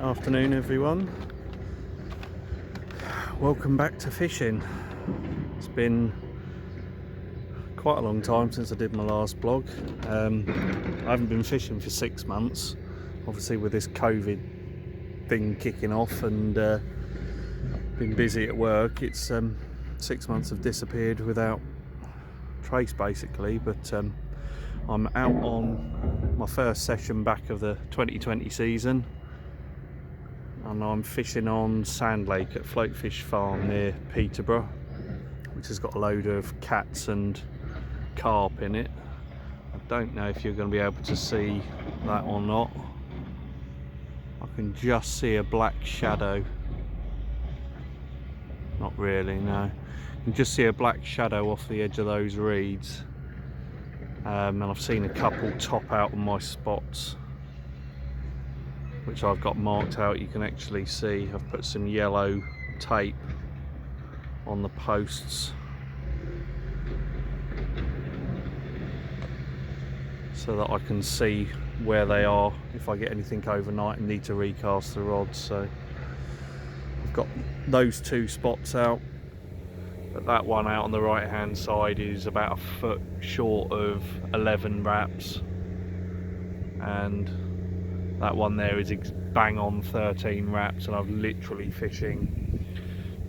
Afternoon everyone, welcome back to fishing. It's been quite a long time since I did my last vlog. I haven't been fishing for 6 months, obviously with this COVID thing kicking off, and been busy at work. It's 6 months have disappeared without trace basically, but I'm out on my first session back of the 2020 season, and I'm fishing on Sand Lake at Floatfish Farm near Peterborough, which has got a load of cats and carp in it. I don't know if you're going to be able to see that or not. I can just see a black shadow. Not really, no. You can just see a black shadow off the edge of those reeds. And I've seen a couple top out on my spots, which I've got marked out. You can actually see I've put some yellow tape on the posts so that I can see where they are if I get anything overnight and need to recast the rods. So I've got those two spots out, but that one out on the right hand side is about a foot short of 11 wraps, and that one there is bang on 13 wraps, and I'm literally fishing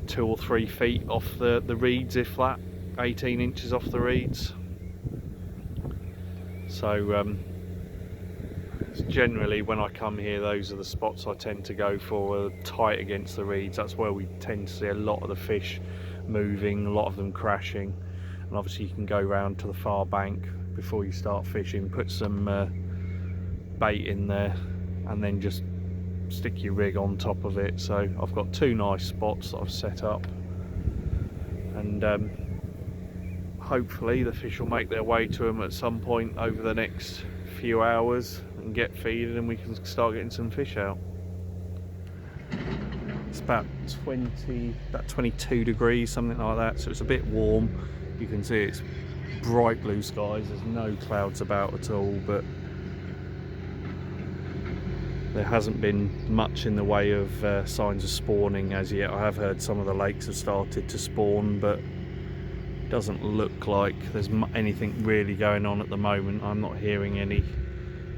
2 or 3 feet off the reeds, if that, 18 inches off the reeds. So generally when I come here, those are the spots I tend to go for, tight against the reeds. That's where we tend to see a lot of the fish moving, a lot of them crashing. And obviously you can go round to the far bank before you start fishing, put some bait in there, and then just stick your rig on top of it. So I've got 2 nice spots that I've set up, and hopefully the fish will make their way to them at some point over the next few hours and get feeding, and we can start getting some fish out. It's about 22 degrees, something like that, so it's a bit warm. You can see it's bright blue skies, there's no clouds about at all, but there hasn't been much in the way of signs of spawning as yet. I have heard some of the lakes have started to spawn, but it doesn't look like there's anything really going on at the moment. I'm not hearing any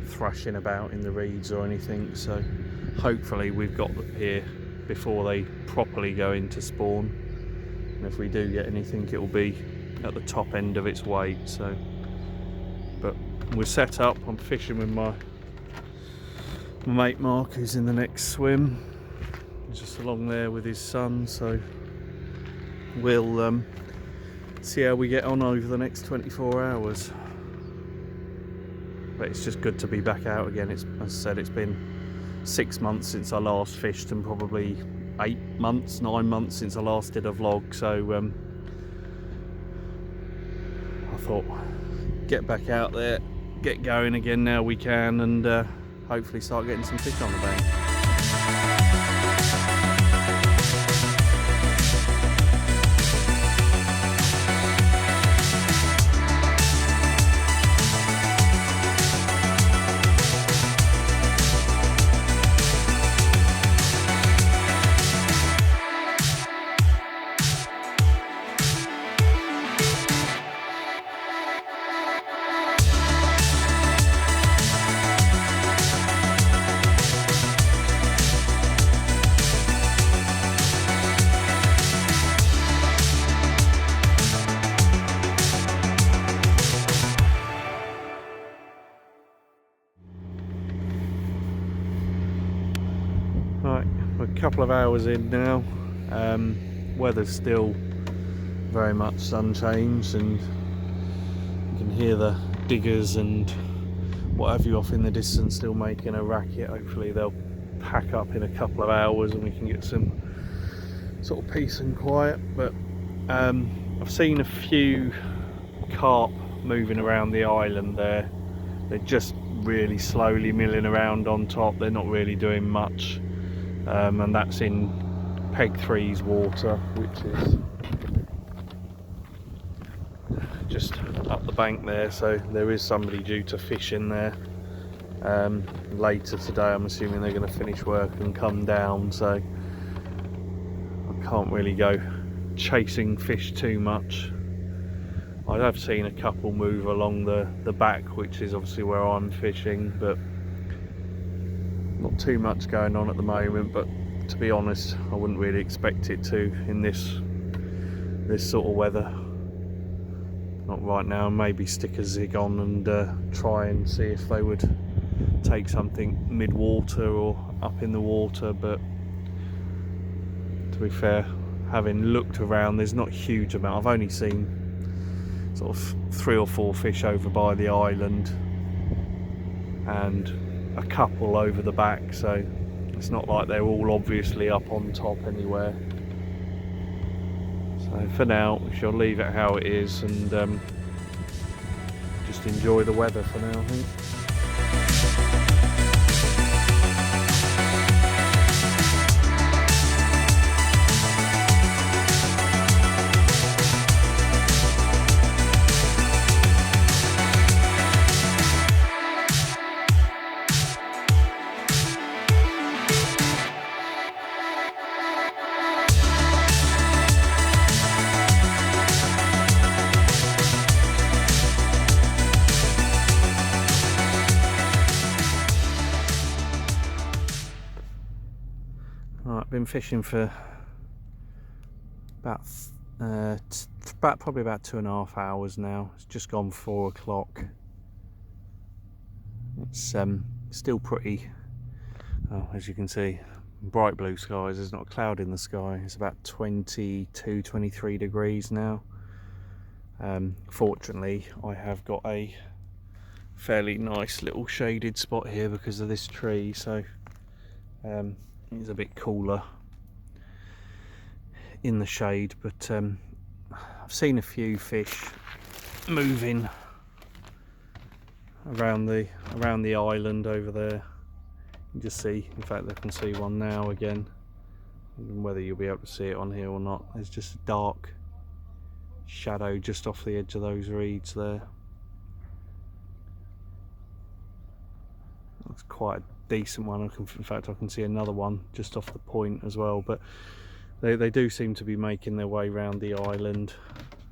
thrashing about in the reeds or anything, so hopefully we've got them here before they properly go into spawn, and if we do get anything, it will be at the top end of its weight. So, but we're set up. I'm fishing with my mate Mark, who's in the next swim. He's just along there with his son, so we'll see how we get on over the next 24 hours. But it's just good to be back out again. It's, as I said, it's been 6 months since I last fished, and probably 9 months since I last did a vlog. So I thought, get back out there, get going again now we can, and hopefully start getting some fish on the bank. Right, we're a couple of hours in now. Weather's still very much unchanged, and you can hear the diggers and what have you off in the distance still making a racket. Hopefully they'll pack up in a couple of hours and we can get some sort of peace and quiet. But I've seen a few carp moving around the island there. They're just really slowly milling around on top. They're not really doing much. And that's in Peg 3's water, which is just up the bank there, so there is somebody due to fish in there Later today I'm assuming they're going to finish work and come down, so I can't really go chasing fish too much. I have seen a couple move along the back, which is obviously where I'm fishing, but not too much going on at the moment. But to be honest, I wouldn't really expect it to in this sort of weather. Not right now. Maybe stick a zig on and try and see if they would take something mid-water or up in the water, but to be fair, having looked around, there's not a huge amount. I've only seen sort of 3 or 4 fish over by the island and a couple over the back, so it's not like they're all obviously up on top anywhere. So for now we shall leave it how it is and just enjoy the weather for now, I think. Right, been fishing for about probably about 2.5 hours now. It's just gone 4 o'clock. It's still pretty, as you can see, bright blue skies. There's not a cloud in the sky. It's about 22, 23 degrees now. Fortunately, I have got a fairly nice little shaded spot here because of this tree, so it's a bit cooler in the shade, but I've seen a few fish moving around the island over there. You can just see, in fact I can see one now again, whether you'll be able to see it on here or not. There's just a dark shadow just off the edge of those reeds there. That's quite a decent one. In fact I can see another one just off the point as well, but they do seem to be making their way around the island.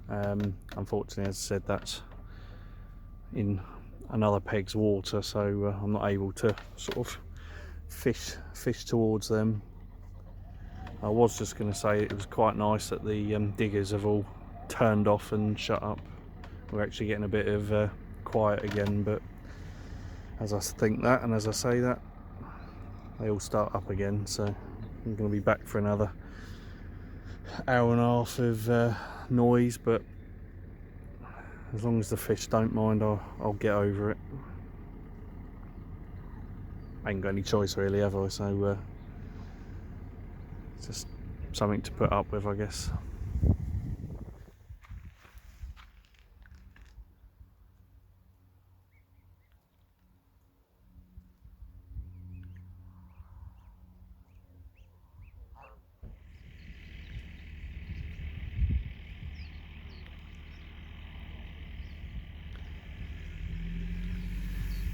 Unfortunately, as I said, that's in another peg's water, so I'm not able to sort of fish towards them. I was just going to say it was quite nice that the diggers have all turned off and shut up. We're actually getting a bit of quiet again, but as I think that and as I say that, they all start up again, so I'm going to be back for another hour and a half of noise, but as long as the fish don't mind, I'll get over it. I ain't got any choice really, have I? So it's just something to put up with, I guess.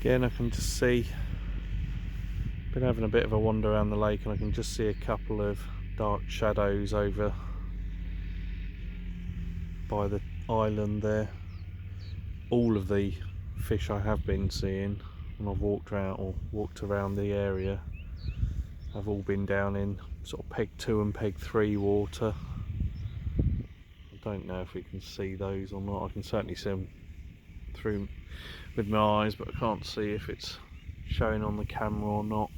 Again, I can just see, been having a bit of a wander around the lake, and I can just see a couple of dark shadows over by the island there. All of the fish I have been seeing when I've walked around the area have all been down in sort of peg 2 and peg 3 water. I don't know if we can see those or not. I can certainly see them through with my eyes, but I can't see if it's showing on the camera or not.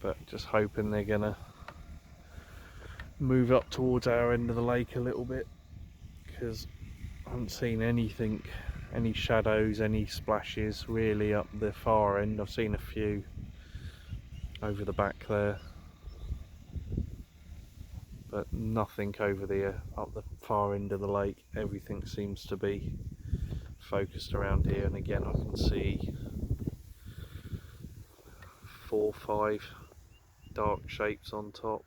But just hoping they're gonna move up towards our end of the lake a little bit, because I haven't seen anything, any shadows, any splashes really up the far end. I've seen a few over the back there, but nothing over there up the far end of the lake. Everything seems to be focused around here, and again I can see 4 or 5 dark shapes on top.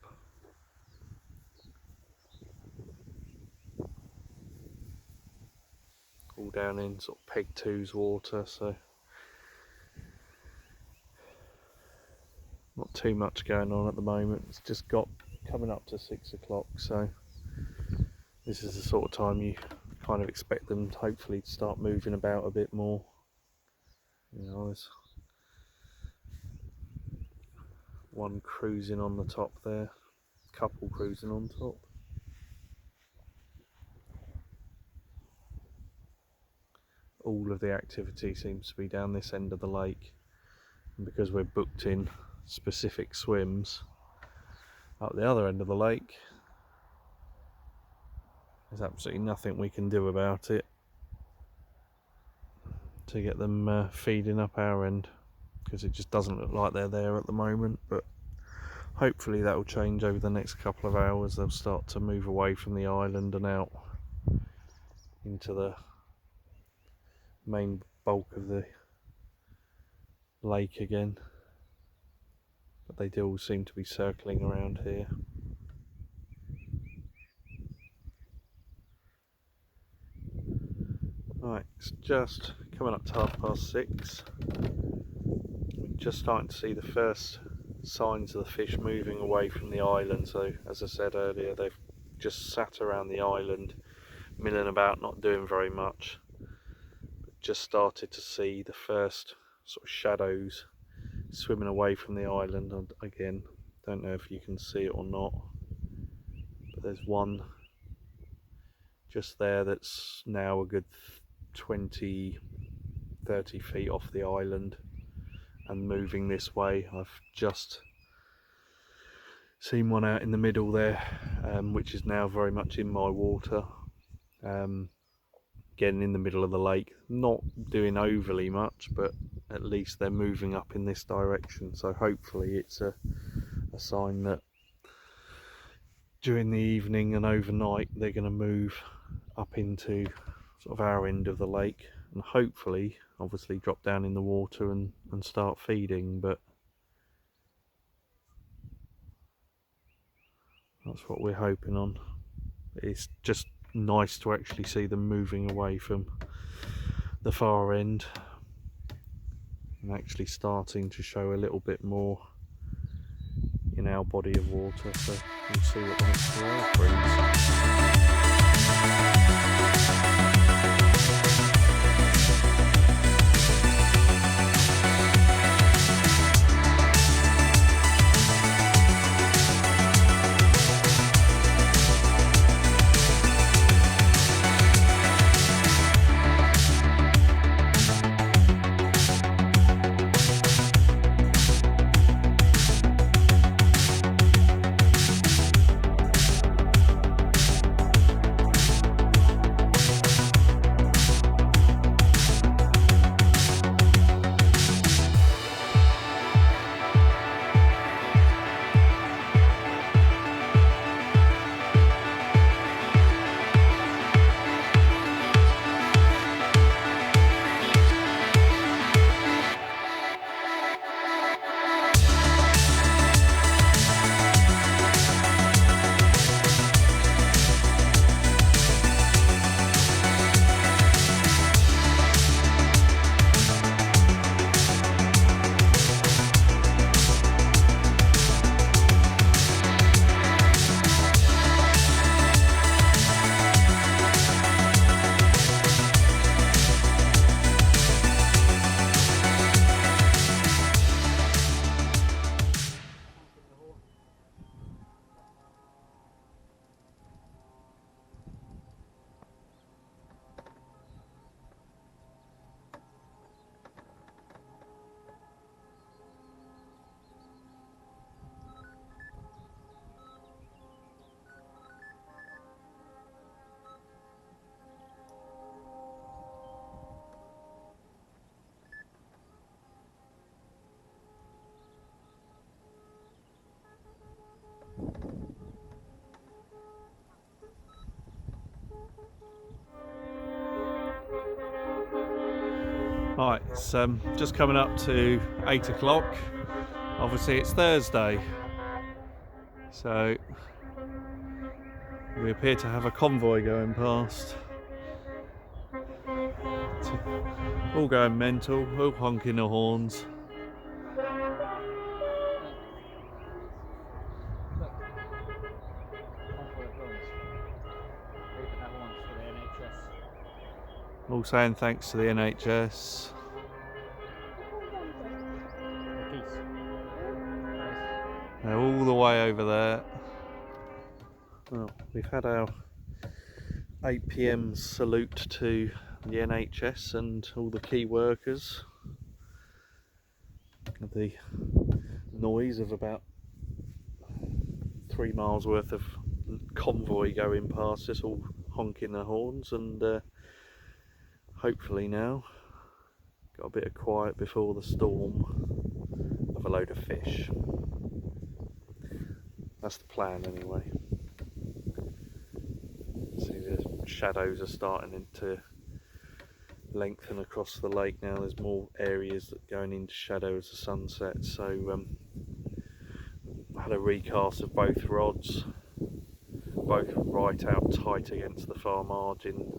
All down in sort of peg 2's water, so not too much going on at the moment. It's just got coming up to 6 o'clock, so this is the sort of time you kind of expect them hopefully to start moving about a bit more. You know, there's one cruising on the top there, couple cruising on top. All of the activity seems to be down this end of the lake, and because we're booked in specific swims up the other end of the lake, there's absolutely nothing we can do about it to get them feeding up our end, because it just doesn't look like they're there at the moment. But hopefully that will change over the next couple of hours. They'll start to move away from the island and out into the main bulk of the lake again, but they do all seem to be circling around here. Right, it's just coming up to 6:30. We're just starting to see the first signs of the fish moving away from the island. So as I said earlier, they've just sat around the island milling about, not doing very much. Just started to see the first sort of shadows swimming away from the island. And again, don't know if you can see it or not, but there's one just there that's now a good 20-30 feet off the island and moving this way. I've just seen one out in the middle there, which is now very much in my water, getting in the middle of the lake, not doing overly much, but at least they're moving up in this direction. So hopefully it's a sign that during the evening and overnight they're going to move up into sort of our end of the lake, and hopefully obviously drop down in the water and start feeding. But that's what we're hoping on. It's just nice to actually see them moving away from the far end and actually starting to show a little bit more in our body of water. So we'll see what the next 2 hours brings. Right, it's just coming up to 8 o'clock. Obviously it's Thursday, so we appear to have a convoy going past. all going mental, all honking the horns. All saying thanks to the NHS. They're all the way over there. Well, we've had our 8 PM salute to the NHS and all the key workers. The noise of about 3 miles worth of convoy going past us, all honking their horns, and hopefully now got a bit of quiet before the storm of a load of fish. That's the plan anyway. See, the shadows are starting to lengthen across the lake now. There's more areas that are going into shadow as the sun sets. So I had a recast of both rods, both right out tight against the far margin.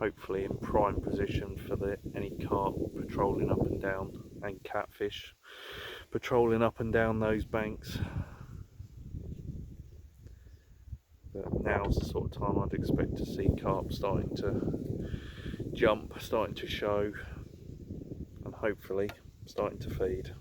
Hopefully in prime position for any carp patrolling up and down, and catfish patrolling up and down those banks. But now's the sort of time I'd expect to see carp starting to jump, starting to show, and hopefully starting to feed.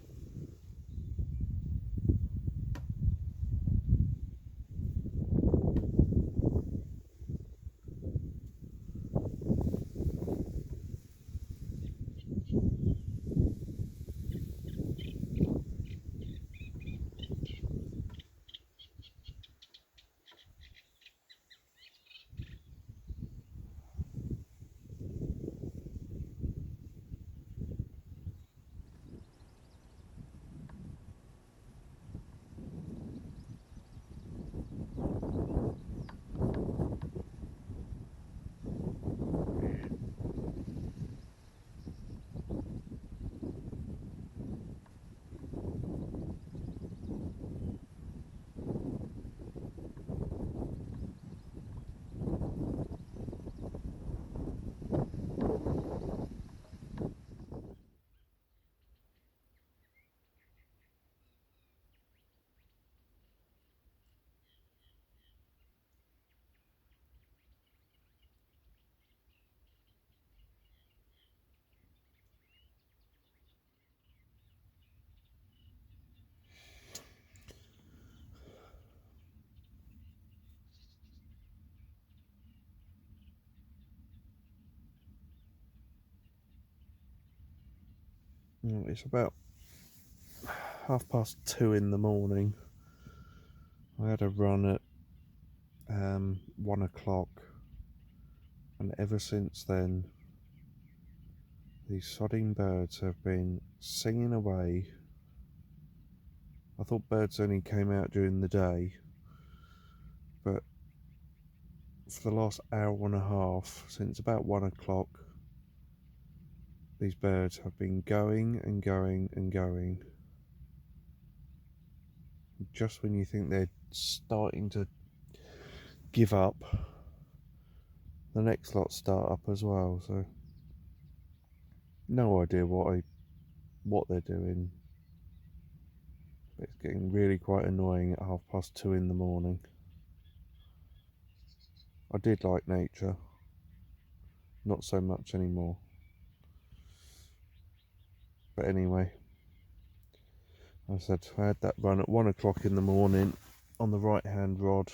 It's about 2:30 in the morning. I had a run at 1 o'clock, and ever since then these sodding birds have been singing away. I thought birds only came out during the day, but for the last hour and a half, since about 1 o'clock, these birds have been going and going and going. Just when you think they're starting to give up, the next lot start up as well. So no idea what they're doing. It's getting really quite annoying at 2:30 in the morning. I did like nature, not so much anymore. But anyway, I said I had that run at 1 o'clock in the morning on the right hand rod.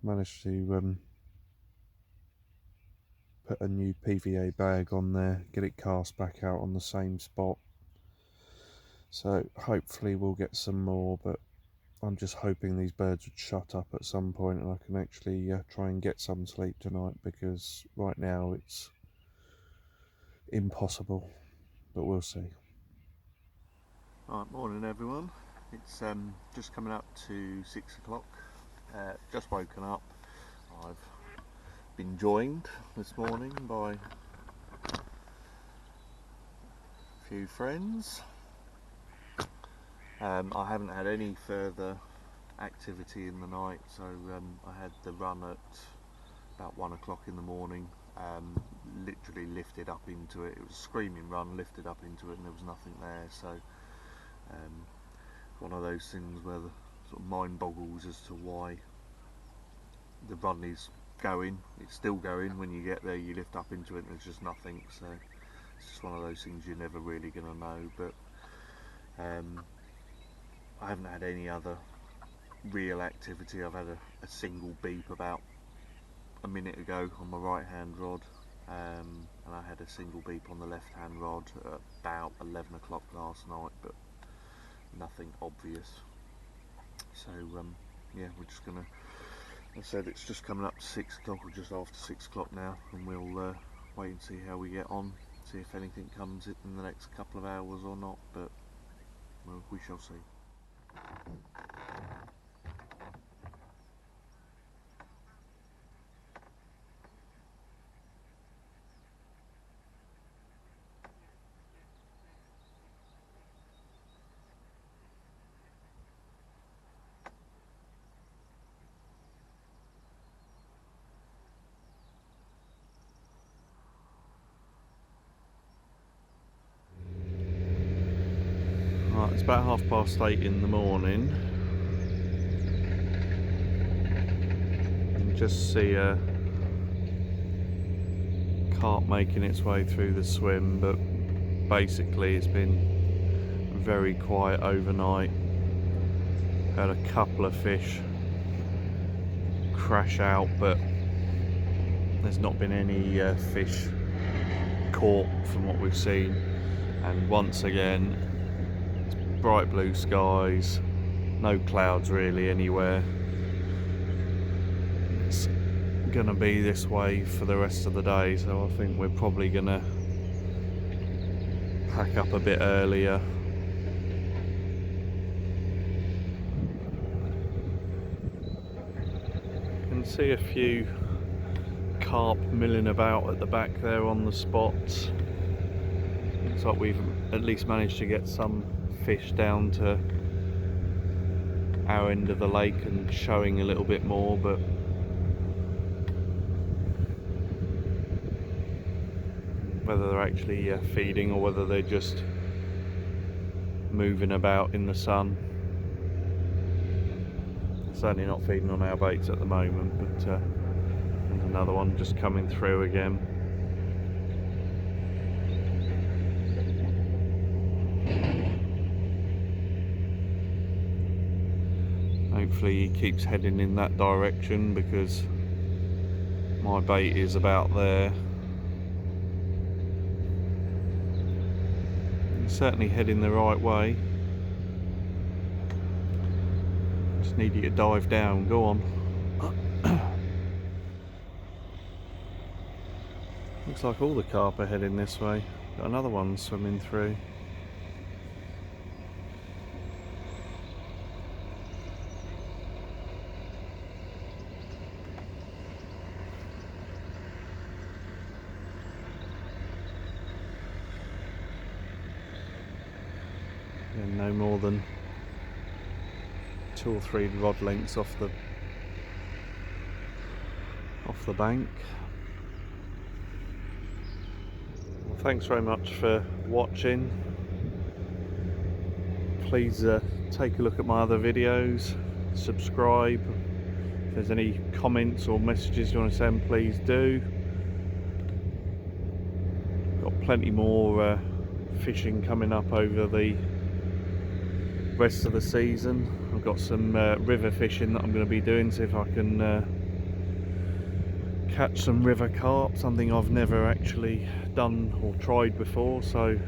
Managed to put a new PVA bag on there, get it cast back out on the same spot. So hopefully we'll get some more, but I'm just hoping these birds would shut up at some point and I can actually try and get some sleep tonight, because right now it's impossible, but we'll see. Right, morning everyone. It's just coming up to 6 o'clock. Just woken up. I've been joined this morning by a few friends. I haven't had any further activity in the night. So I had the run at about 1 o'clock in the morning, literally lifted up into it. It was a screaming run, lifted up into it, and there was nothing there. So one of those things where the sort of mind boggles as to why the run is going. It's still going. When you get there, you lift up into it and there's just nothing. So it's just one of those things you're never really going to know. But I haven't had any other real activity. I've had a single beep about a minute ago on my right hand rod, and I had a single beep on the left hand rod at about 11 o'clock last night, but nothing obvious. So yeah, we're just gonna, I said it's just coming up to 6 o'clock or just after 6 o'clock now, and we'll wait and see how we get on, see if anything comes in the next couple of hours or not, but well, we shall see. Right, it's about 8:30 in the morning. You can just see a carp making its way through the swim, but basically it's been very quiet overnight. Had a couple of fish crash out, but there's not been any fish caught from what we've seen. And once again, it's bright blue skies, no clouds really anywhere. It's gonna be this way for the rest of the day, so I think we're probably gonna pack up a bit earlier. You can see a few carp milling about at the back there on the spots. Looks like we've at least managed to get some fish down to our end of the lake and showing a little bit more, but whether they're actually feeding or whether they're just moving about in the sun. Certainly not feeding on our baits at the moment, but there's another one just coming through again. Hopefully he keeps heading in that direction, because my bait is about there. He's certainly heading the right way. Just need you to dive down, go on. Looks like all the carp are heading this way. Got another one swimming through. And no more than 2 or 3 rod lengths off the bank. Well, thanks very much for watching. Please take a look at my other videos, subscribe. If there's any comments or messages you want to send, please do. Got plenty more fishing coming up over the rest of the season. I've got some river fishing that I'm going to be doing, see if I can catch some river carp, something I've never actually done or tried before, so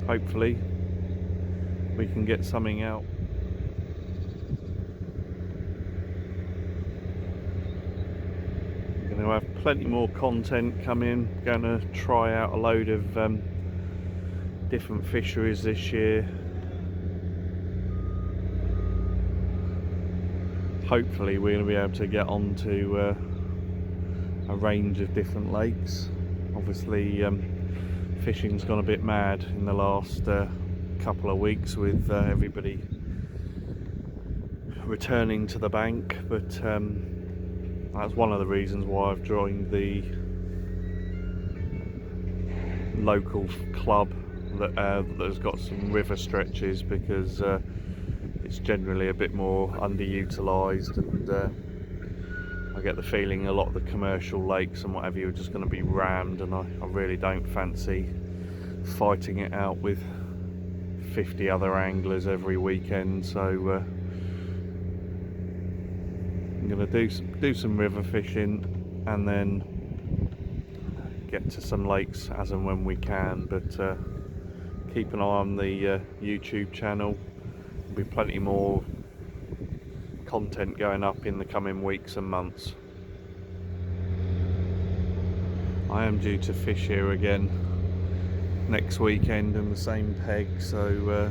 hopefully we can get something out. I'm going to have plenty more content coming. Going to try out a load of different fisheries this year. Hopefully we're going to be able to get on to a range of different lakes. Obviously fishing's gone a bit mad in the last couple of weeks with everybody, well, not everybody, but a lot of people, returning to the bank, but that's one of the reasons why I've joined the local club that's got some river stretches, because it's generally a bit more underutilised, and I get the feeling a lot of the commercial lakes and whatever are just going to be rammed, and I really don't fancy fighting it out with 50 other anglers every weekend. So I'm going to do some river fishing and then get to some lakes as and when we can, but keep an eye on the YouTube channel. There'll be plenty more content going up in the coming weeks and months. I am due to fish here again next weekend in the same peg, so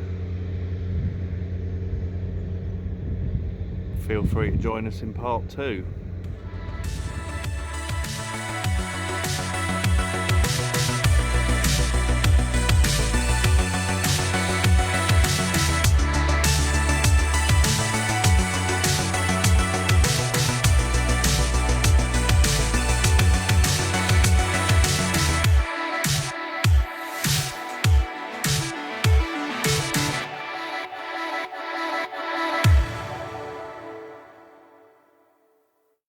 feel free to join us in part 2.